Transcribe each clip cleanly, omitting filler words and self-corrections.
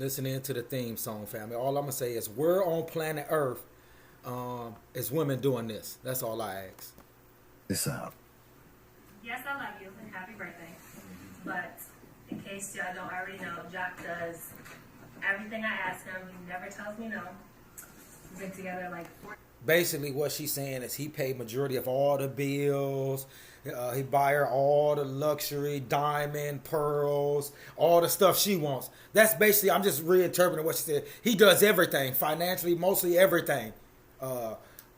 listening to the theme song, family. All I'm gonna say is we're on planet Earth. Is women doing this? That's all I ask. This out. Yes, I love you and happy birthday. But in case y'all don't already know, Jock does everything I ask him. He never tells me no. We've been together like 4. Basically, what she's saying is he paid majority of all the bills. He buy her all the luxury, diamond, pearls, all the stuff she wants. That's basically, I'm just reinterpreting what she said. He does everything, financially, mostly everything.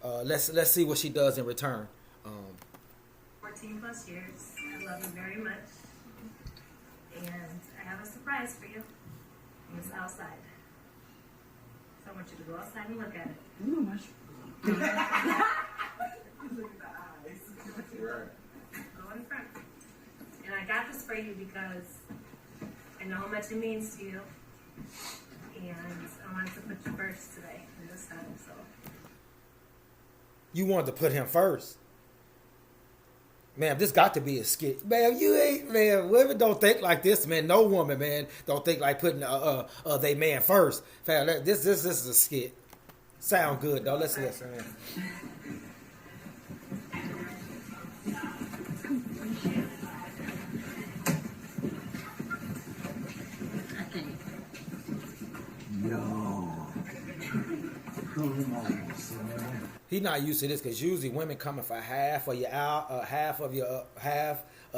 Let's see what she does in return. 14 plus years. I love you very much. And I have a surprise for you. It's outside. So I want you to go outside and look at it. Ooh, much. Look at the eyes. Go in front. And I got this for you because I know how much it means to you. And I wanted to put you first today in this time. So You wanted to put him first. Man, this got to be a skit. Man, you ain't, man, women don't think like this, man. No woman, man, don't think like putting they man first. Fam, this is a skit. Sound good, though. Let's listen, man. He's not used to this because usually women coming for half of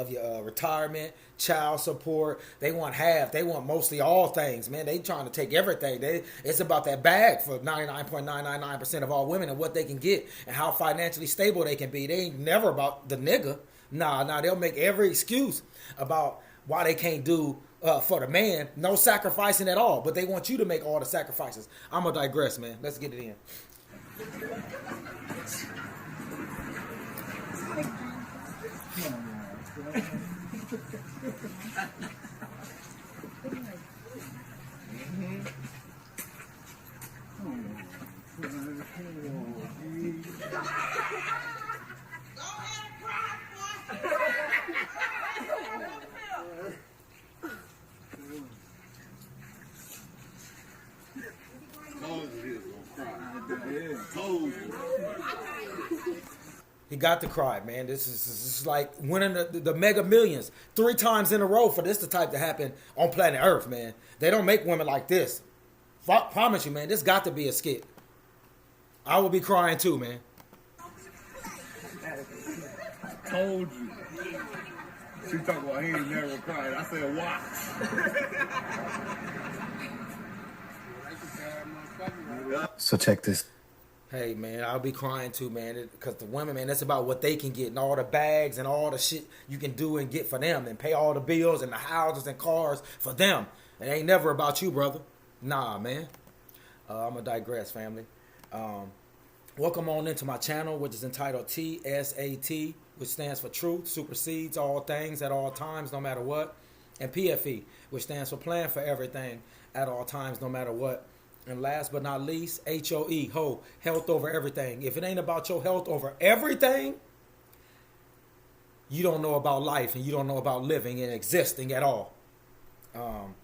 your retirement, child support. They want half. They want mostly all things, man. They trying to take everything. It's about that bag for 99.999% of all women and what they can get and how financially stable they can be. They ain't never about the nigga. Nah, they'll make every excuse about why they can't do for the man. No sacrificing at all, but they want you to make all the sacrifices. I'm gonna digress, man. Let's get it in. He got to cry, man. This is like winning the Mega Millions 3 times in a row for this to type to happen on planet Earth, man. They don't make women like this. Promise you, man. This got to be a skit. I will be crying too, man. Told you. She talking about he ain't never cried. I said, watch. So check this. Hey, man, I'll be crying too, man, because the women, man, that's about what they can get and all the bags and all the shit you can do and get for them and pay all the bills and the houses and cars for them. It ain't never about you, brother. Nah, man. I'm going to digress, family. Welcome on into my channel, which is entitled TSAT, which stands for Truth, Supersedes All Things at All Times, no matter what. And PFE, which stands for Plan for Everything at All Times, no matter what. And last but not least, H.O.E, health over everything. If it ain't about your health over everything, you don't know about life and you don't know about living and existing at all. I'm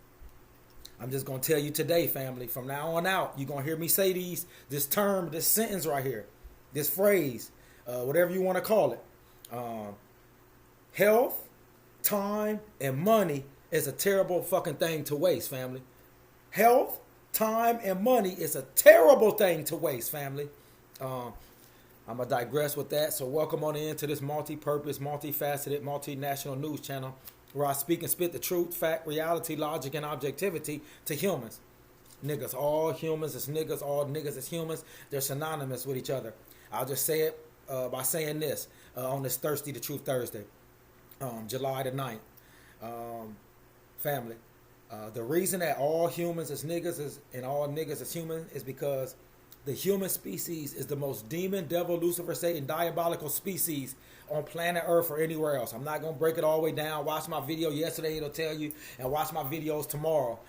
just going to tell you today, family, from now on out, you're going to hear me say this term, this sentence right here, this phrase, whatever you want to call it. Health, time, and money is a terrible fucking thing to waste, family. Health, time, and money is a terrible thing to waste, family. I'm going to digress with that. So welcome on into this multi-purpose, multifaceted, multinational news channel where I speak and spit the truth, fact, reality, logic, and objectivity to humans. Niggas, all humans is niggas, all niggas is humans. They're synonymous with each other. I'll just say it by saying this on this Thirsty the Truth Thursday, July the 9th. Family. The reason that all humans is niggas and all niggas is human is because the human species is the most demon, devil, Lucifer, Satan, diabolical species on planet Earth or anywhere else. I'm not going to break it all the way down. Watch my video yesterday, it'll tell you, and watch my videos tomorrow.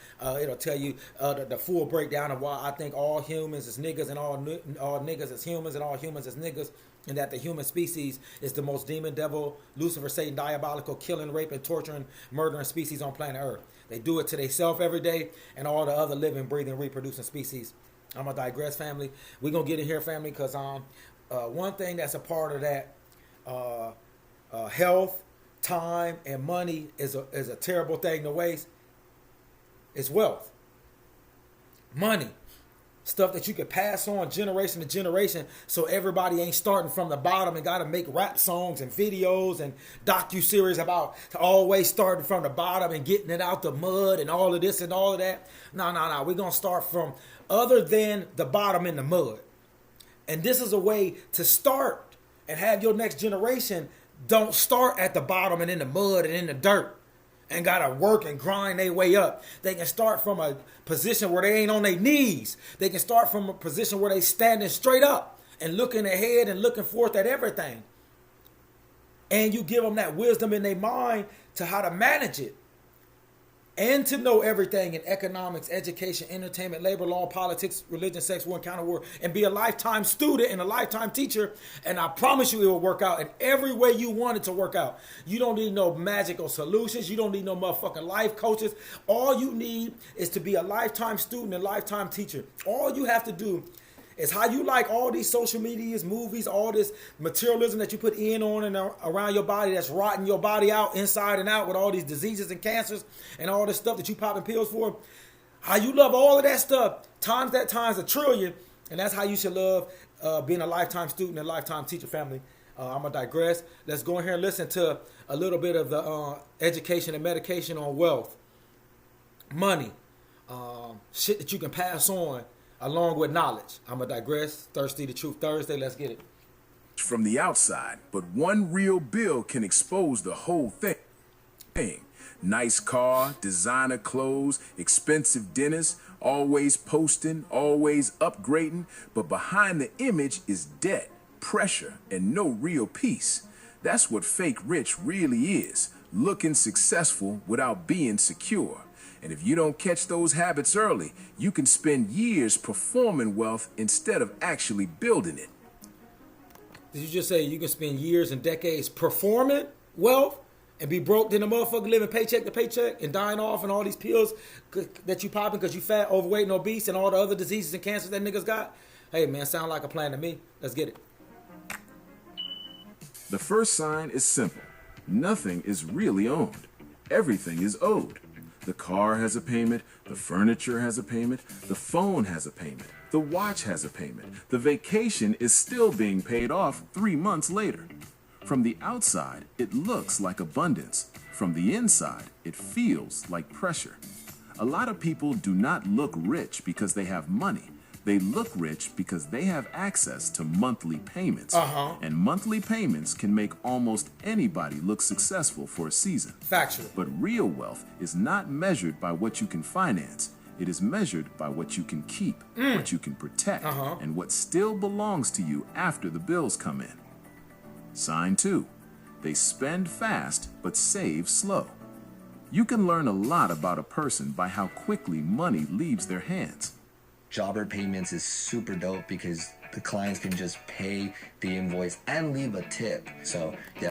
It'll tell you the full breakdown of why I think all humans is niggas and all niggas is humans and all humans is niggas, and that the human species is the most demon, devil, Lucifer, Satan, diabolical, killing, raping, torturing, murdering species on planet Earth. They do it to themselves every day and all the other living, breathing, reproducing species. I'm going to digress, family. We're going to get in here, family, because one thing that's a part of that, health, time, and money is a terrible thing to waste. It's wealth. Money. Stuff that you could pass on generation to generation, so everybody ain't starting from the bottom and got to make rap songs and videos and docu-series about always starting from the bottom and getting it out the mud and all of this and all of that. No. We're going to start from other than the bottom in the mud. And this is a way to start and have your next generation don't start at the bottom and in the mud and in the dirt and gotta work and grind their way up. They can start from a position where they ain't on their knees. They can start from a position where they standing straight up and looking ahead and looking forth at everything. And you give them that wisdom in their mind to how to manage it. And to know everything in economics, education, entertainment, labor law, politics, religion, sex, war, and counter war, and be a lifetime student and a lifetime teacher. And I promise you it will work out in every way you want it to work out. You don't need no magical solutions. You don't need no motherfucking life coaches. All you need is to be a lifetime student and lifetime teacher. All you have to do is how you like all these social medias, movies, all this materialism that you put in on and around your body that's rotting your body out inside and out with all these diseases and cancers and all this stuff that you popping pills for. How you love all of that stuff times that times a trillion, and that's how you should love being a lifetime student and lifetime teacher, family. I'm going to digress. Let's go in here and listen to a little bit of the education and medication on wealth, money, shit that you can pass on, along with knowledge. I'm going to digress. Thirsty the Truth Thursday. Let's get it. From the outside, but one real bill can expose the whole thing. Nice car, designer clothes, expensive dinners, always posting, always upgrading, but behind the image is debt, pressure, and no real peace. That's what fake rich really is, looking successful without being secure. And if you don't catch those habits early, you can spend years performing wealth instead of actually building it. Did you just say you can spend years and decades performing wealth and be broke, then a motherfucker living paycheck to paycheck and dying off and all these pills that you popping because you fat, overweight, and obese and all the other diseases and cancers that niggas got? Hey, man, sound like a plan to me. Let's get it. The first sign is simple. Nothing is really owned. Everything is owed. The car has a payment, the furniture has a payment, the phone has a payment, the watch has a payment, the vacation is still being paid off 3 months later. From the outside, it looks like abundance. From the inside, it feels like pressure. A lot of people do not look rich because they have money. They look rich because they have access to monthly payments. And monthly payments can make almost anybody look successful for a season. Factual. But real wealth is not measured by what you can finance. It is measured by what you can keep, what you can protect, and what still belongs to you after the bills come in. Sign 2. They spend fast but save slow. You can learn a lot about a person by how quickly money leaves their hands. Jobber payments is super dope because the clients can just pay the invoice and leave a tip. So, yeah.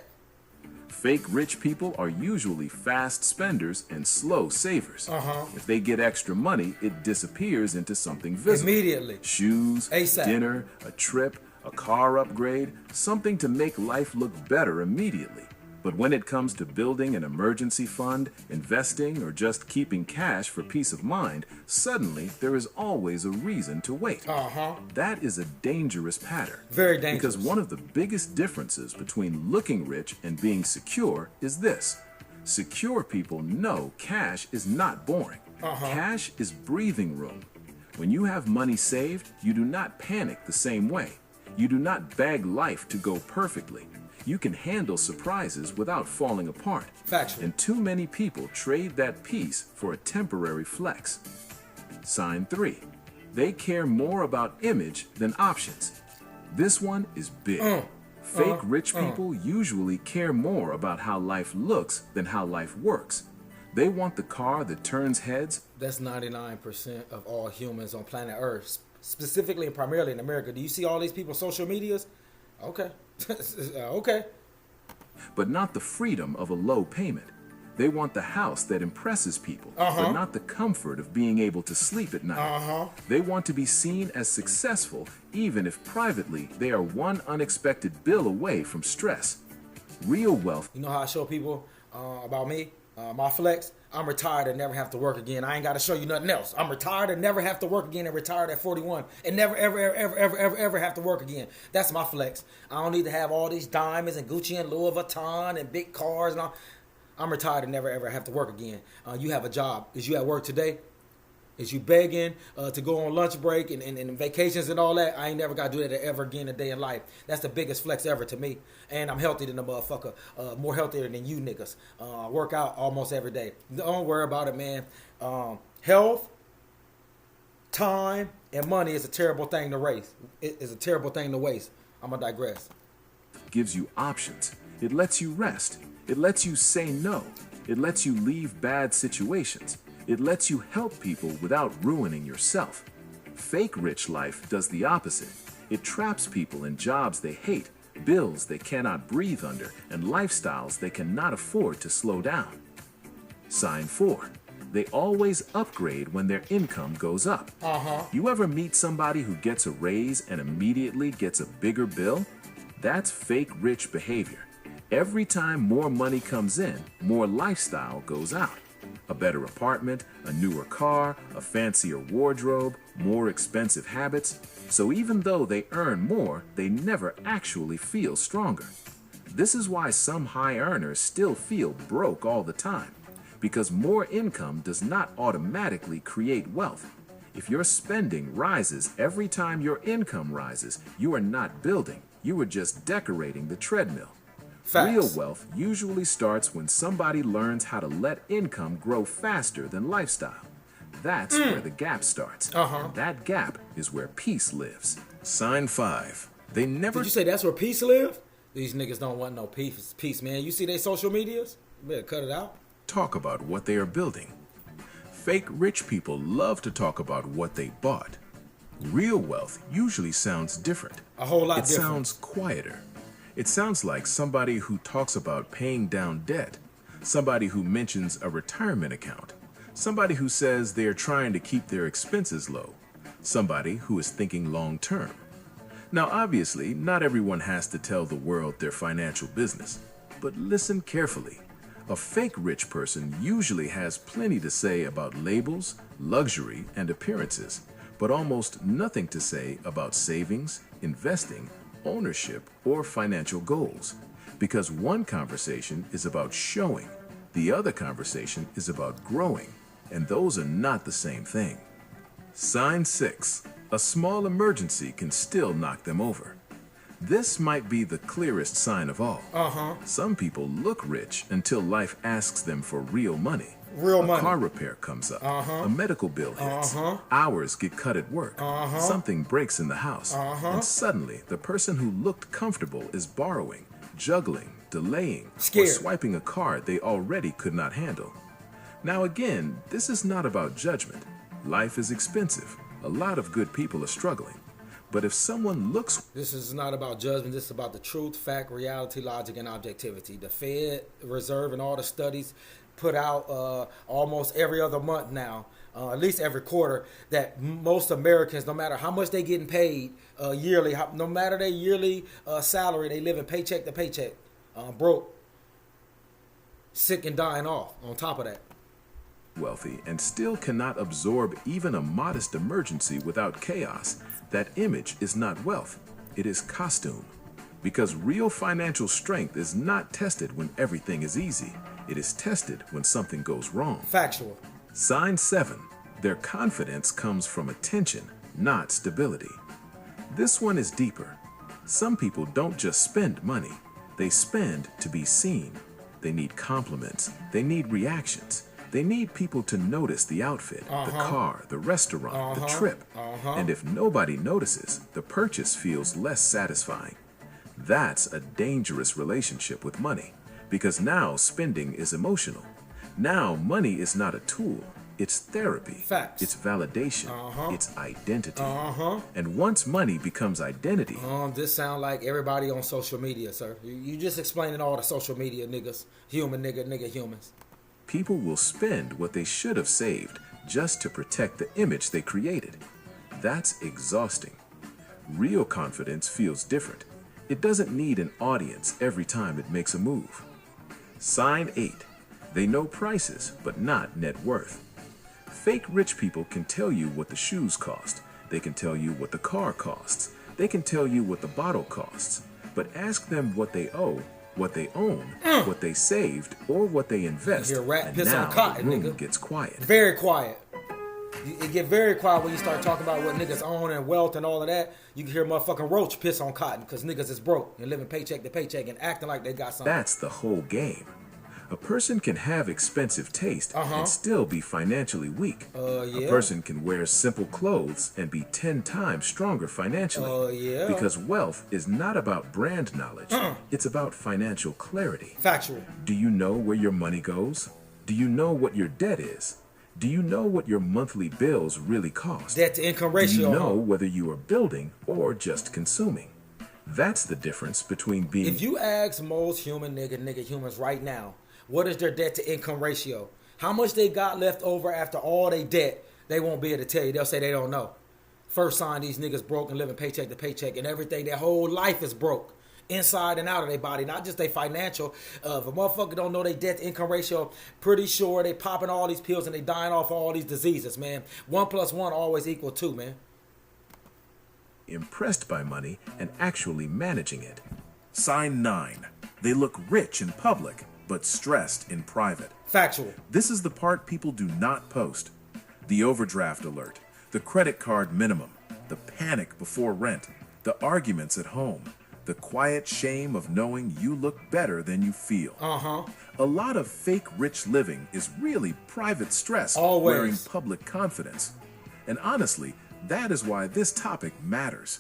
Fake rich people are usually fast spenders and slow savers. If they get extra money, it disappears into something visible. Immediately. Shoes, ASAP. dinner, a trip, a car upgrade, something to make life look better immediately. But when it comes to building an emergency fund, investing, or just keeping cash for peace of mind, suddenly there is always a reason to wait. That is a dangerous pattern. Very dangerous. Because one of the biggest differences between looking rich and being secure is this. Secure people know cash is not boring. Cash is breathing room. When you have money saved, you do not panic the same way. You do not beg life to go perfectly. You can handle surprises without falling apart. Factual. And too many people trade that peace for a temporary flex. Sign 3. They care more about image than options. This one is big. Fake rich people usually care more about how life looks than how life works. They want the car that turns heads. That's 99% of all humans on planet Earth, specifically and primarily in America. Do you see all these people on social medias? Okay. Okay. But not the freedom of a low payment. They want the house that impresses people, but not the comfort of being able to sleep at night. They want to be seen as successful, even if privately they are one unexpected bill away from stress. Real wealth. You know how I show people about me, my flex? I'm retired and never have to work again. I ain't got to show you nothing else. I'm retired and never have to work again, and retired at 41 and never, ever have to work again. That's my flex. I don't need to have all these diamonds and Gucci and Louis Vuitton and big cars and all. I'm retired and never, ever have to work again. You have a job. Is you at work today? Is you begging to go on lunch break and vacations and all that? I ain't never got to do that ever again a day in life. That's the biggest flex ever to me. And I'm healthy than a motherfucker. More healthier than you niggas. I work out almost every day. Don't worry about it, man. Health, time, and money is a terrible thing to waste. It is a terrible thing to waste. I'm going to digress. Gives you options. It lets you rest. It lets you say no. It lets you leave bad situations. It lets you help people without ruining yourself. Fake rich life does the opposite. It traps people in jobs they hate, bills they cannot breathe under, and lifestyles they cannot afford to slow down. Sign 4. They always upgrade when their income goes up. You ever meet somebody who gets a raise and immediately gets a bigger bill? That's fake rich behavior. Every time more money comes in, more lifestyle goes out. A better apartment, a newer car, a fancier wardrobe, more expensive habits. So even though they earn more, they never actually feel stronger. This is why some high earners still feel broke all the time, because more income does not automatically create wealth. If your spending rises every time your income rises, you are not building, you are just decorating the treadmill. Facts. Real wealth usually starts when somebody learns how to let income grow faster than lifestyle. That's where the gap starts. And that gap is where peace lives. Sign 5. They never... Did you say that's where peace live? These niggas don't want no peace, man. You see their social medias? You better cut it out. talk about what they are building. Fake rich people love to talk about what they bought. Real wealth usually sounds different. A whole lot different. It sounds quieter. It sounds like somebody who talks about paying down debt, somebody who mentions a retirement account, somebody who says they're trying to keep their expenses low, somebody who is thinking long term. Now, obviously, not everyone has to tell the world their financial business, but listen carefully. A fake rich person usually has plenty to say about labels, luxury, and appearances, but almost nothing to say about savings, investing, ownership, or financial goals. Because one conversation is about showing, the other conversation is about growing, and those are not the same thing. Sign 6. A small emergency can still knock them over. This might be the clearest sign of all. Some people look rich until life asks them for real money. A car repair comes up. A medical bill hits. Hours get cut at work. Something breaks in the house. And suddenly, the person who looked comfortable is borrowing, juggling, delaying, or swiping a card they already could not handle. Now again, this is not about judgment. Life is expensive. A lot of good people are struggling. But if someone looks... This is not about judgment. This is about the truth, fact, reality, logic, and objectivity. The Fed Reserve and all the studies put out almost every other month now, at least every quarter, that most Americans, no matter how much they getting paid yearly, no matter their yearly salary, they live in paycheck to paycheck, broke, sick and dying off on top of that. Wealthy and still cannot absorb even a modest emergency without chaos. That image is not wealth, it is costume. Because real financial strength is not tested when everything is easy. It is tested when something goes wrong. Factual. Sign 7. Their confidence comes from attention, not stability. This one is deeper. Some people don't just spend money. They spend to be seen. They need compliments. They need reactions. They need people to notice the outfit, the car, the restaurant, the trip. And if nobody notices, the purchase feels less satisfying. That's a dangerous relationship with money, because now spending is emotional. Now money is not a tool, it's therapy. Facts. It's validation. It's identity. And once money becomes identity... This sound like everybody on social media, sir. You just explaining all the social media niggas. Human nigga humans. People will spend what they should have saved just to protect the image they created. That's exhausting. Real confidence feels different. It doesn't need an audience every time it makes a move. Sign 8. They know prices, but not net worth. Fake rich people can tell you what the shoes cost. They can tell you what the car costs. They can tell you what the bottle costs. But ask them what they owe, what they own, what they saved, or what they invest, You hear rat and piss now on cotton, the room nigga. gets quiet. Very quiet. It get very quiet when you start talking about what niggas own and wealth and all of that. You can hear motherfucking roach piss on cotton because niggas is broke and living paycheck to paycheck and acting like they got something. That's the whole game. A person can have expensive taste and still be financially weak. Yeah. A person can wear simple clothes and be 10 times stronger financially. Yeah. Because wealth is not about brand knowledge. It's about financial clarity. Factual. Do you know where your money goes? Do you know what your debt is? Do you know what your monthly bills really cost? Debt to income Do ratio. you know whether you are building or just consuming? That's the difference between being... If you ask most nigga humans right now, what is their debt to income ratio? How much they got left over after all they debt? They won't be able to tell you. They'll say they don't know. First sign these niggas broke and living paycheck to paycheck and everything. Their whole life is broke. Inside and out of their body, not just their financial. If a motherfucker don't know their debt to income ratio, pretty sure they popping all these pills and they dying off all these diseases, man. 1 + 1 always equal 2, man. impressed by money and actually managing it. Sign 9. They look rich in public, but stressed in private. Factual. This is the part people do not post. The overdraft alert, the credit card minimum, the panic before rent, the arguments at home, the quiet shame of knowing you look better than you feel. A lot of fake rich living is really private stress Always. wearing public confidence. And honestly, that is why this topic matters.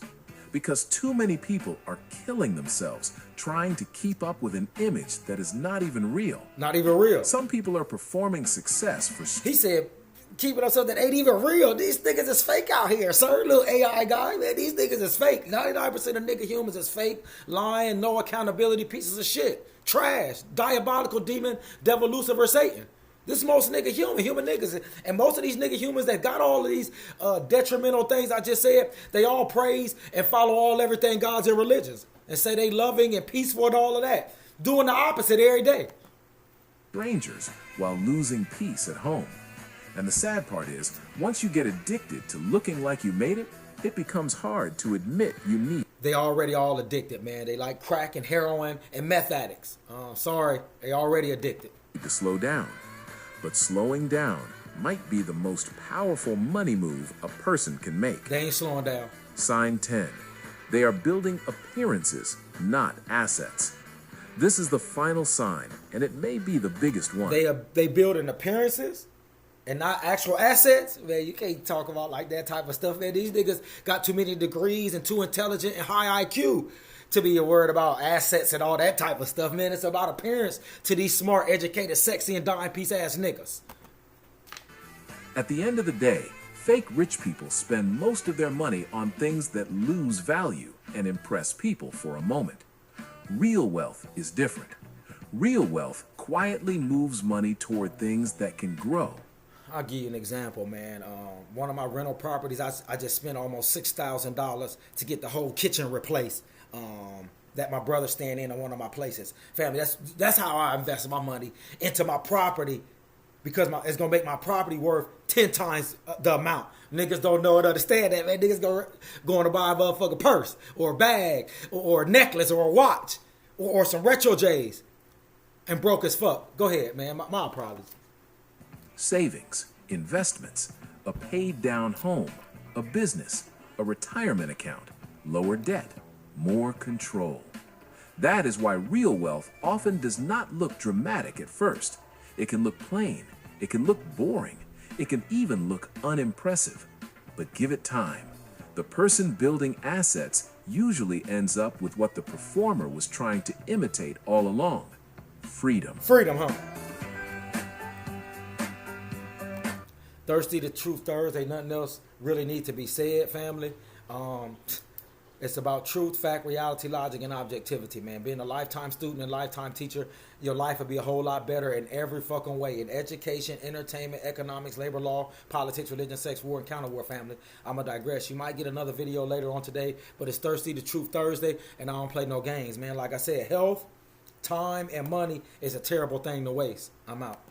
Because too many people are killing themselves trying to keep up with an image that is not even real. Not even real. Some people are performing success for He said, keeping up something that ain't even real. These niggas is fake out here, sir. Little AI guy, man. These niggas is fake. 99% of nigga humans is fake, lying, no accountability, pieces of shit. Trash, diabolical demon, devil, Lucifer, Satan. This is most nigga human niggas. And most of these nigga humans that got all of these detrimental things I just said, they all praise and follow everything gods and religions. And say they loving and peaceful and all of that. Doing the opposite every day. strangers while losing peace at home. And the sad part is, once you get addicted to looking like you made it, it becomes hard to admit you need. They already all addicted, man. They like crack and heroin and meth addicts. Sorry, they already addicted. To slow down. But slowing down might be the most powerful money move a person can make. They ain't slowing down. Sign 10. They are building appearances, not assets. This is the final sign, and it may be the biggest one. They building appearances and not actual assets. Man, you can't talk about like that type of stuff, man. These niggas got too many degrees and too intelligent and high IQ to be worried about assets and all that type of stuff, man. It's about appearance to these smart, educated, sexy, and dime piece ass niggas. At the end of the day, fake rich people spend most of their money on things that lose value and impress people for a moment. Real wealth is different. Real wealth quietly moves money toward things that can grow. I'll give you an example, man. One of my rental properties, I just spent almost $6,000 to get the whole kitchen replaced. That my brother staying in one of my places. Family, that's how I invest my money into my property, because it's gonna make my property worth 10 times the amount. Niggas don't know and understand that, man. Niggas going to buy a motherfucking purse or a bag or a necklace or a watch or some retro J's and broke as fuck. Go ahead, man. My apologies. Savings, investments, a paid down home, a business, a retirement account, lower debt, more control. That is why real wealth often does not look dramatic at first. It can look plain, it can look boring, it can even look unimpressive. But give it time. The person building assets usually ends up with what the performer was trying to imitate all along: freedom. Freedom, huh? Thirsty the Truth Thursday. Nothing else really need to be said, family. It's about truth, fact, reality, logic, and objectivity, man. Being a lifetime student and lifetime teacher, your life would be a whole lot better in every fucking way. In education, entertainment, economics, labor law, politics, religion, sex, war, and counter war, family. I'm going to digress. You might get another video later on today, but it's Thirsty the Truth Thursday, and I don't play no games, man. Like I said, health, time, and money is a terrible thing to waste. I'm out.